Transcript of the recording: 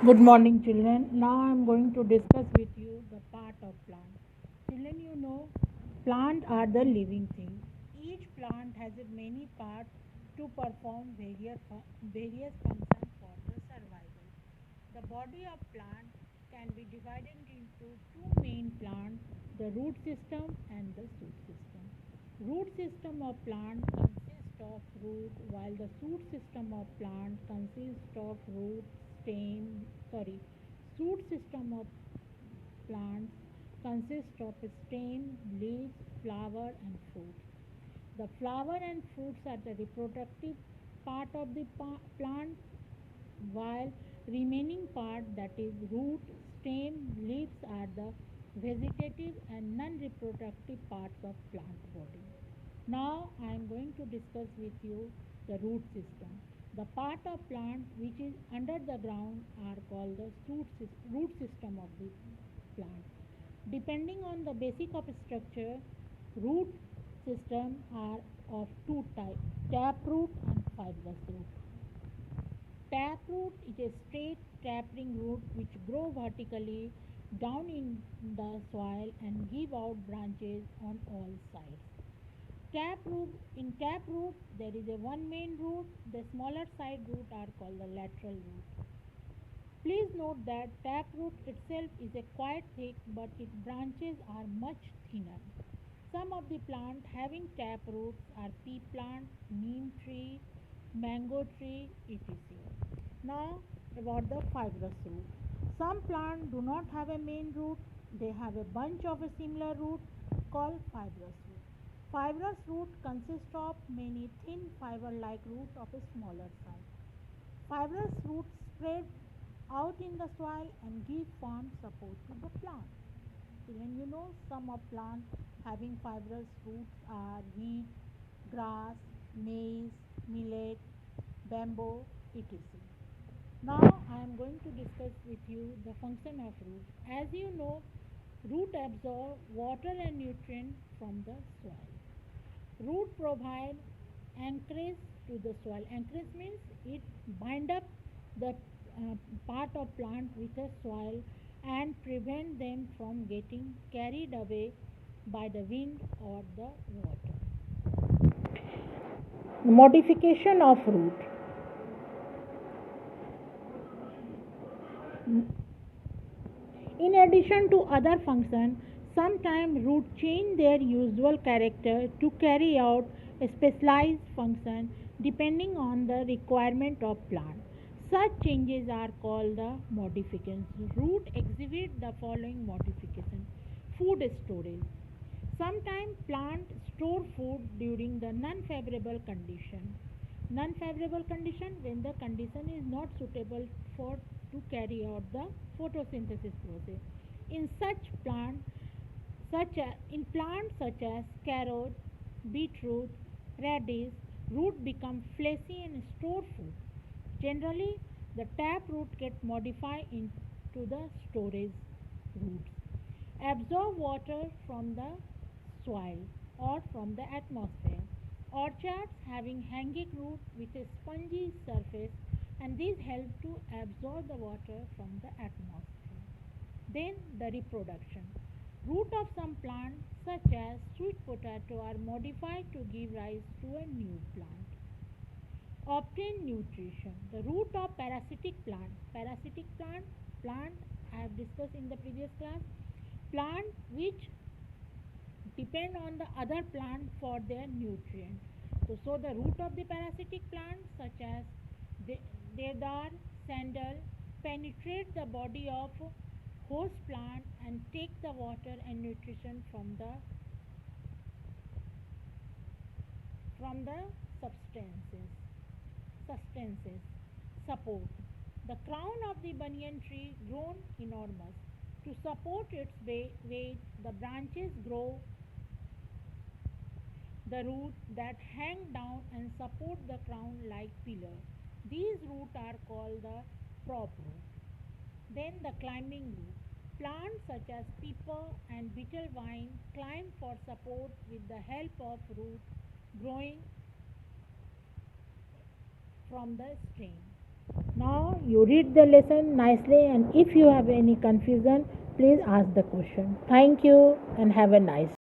Good morning, children. Now I am going to discuss with you the part of plant. Children, you know, plant are the living things. Each plant has a many parts to perform various functions for the survival. The body of plant can be divided into two main plants, the root system and the shoot system. Root system of plant consists of root, while the shoot system of plant consists of root, stem, sorry, shoot system of plants consists of stem, leaves, flower and fruits. The flower and fruits are the reproductive part of the plant, while remaining part, that is root, stem, leaves, are the vegetative and non-reproductive parts of plant body. Now I am going to discuss with you the root system. The part of plant which is under the ground are called the root system of the plant. Depending on the basic of structure, root system are of two types, tap root and fibrous root. Taproot is a straight tapering root which grow vertically down in the soil and give out branches on all sides. In taproot there is a one main root. The smaller side root are called the lateral root. Please note that taproot itself is a quite thick but its branches are much thinner. Some of the plants having taproots are pea plant, neem tree, mango tree, etc. Now about the fibrous root. Some plants do not have a main root, they have a bunch of a similar root called fibrous root. Fibrous root consists of many thin fiber-like root of a smaller size. Fibrous roots spread out in the soil and give firm support to the plant. Children, you know some of plants having fibrous roots are wheat, grass, maize, millet, bamboo, etc. Now I am going to discuss with you the function of root. As you know, root absorb water and nutrients from the soil. Root provide anchorage to the soil. Anchorage means it bind up the part of plant with the soil and prevent them from getting carried away by the wind or the water. Modification of root. In addition to other functions, sometimes roots change their usual character to carry out a specialized function depending on the requirement of plant. Such changes are called the modifications. Root exhibit the following modification. Food storage. Sometimes plants store food during the non-favorable condition. Non-favorable condition when the condition is not suitable for to carry out the photosynthesis process. In plants such as carrot, beetroot, radish, root become fleshy and store food. Generally, the tap root get modified into the storage roots. Absorb water from the soil or from the atmosphere. Orchards having hanging root with a spongy surface, and these help to absorb the water from the atmosphere. Then the reproduction. Root of some plants such as sweet potato are modified to give rise to a new plant. Obtain nutrition. The root of parasitic plant. Plant I have discussed in the previous class. Plant which depend on the other plant for their nutrient. So the root of the parasitic plants such as deodar, sandal penetrate the body of host plant and take the water and nutrition from the substances. Support. The crown of the banyan tree grown enormous. To support its weight, the branches grow the roots that hang down and support the crown like pillars. These roots are called the prop root. Then the climbing root. Plants such as pepper and betel vine climb for support with the help of roots growing from the stem. Now you read the lesson nicely, and if you have any confusion, please ask the question. Thank you and have a nice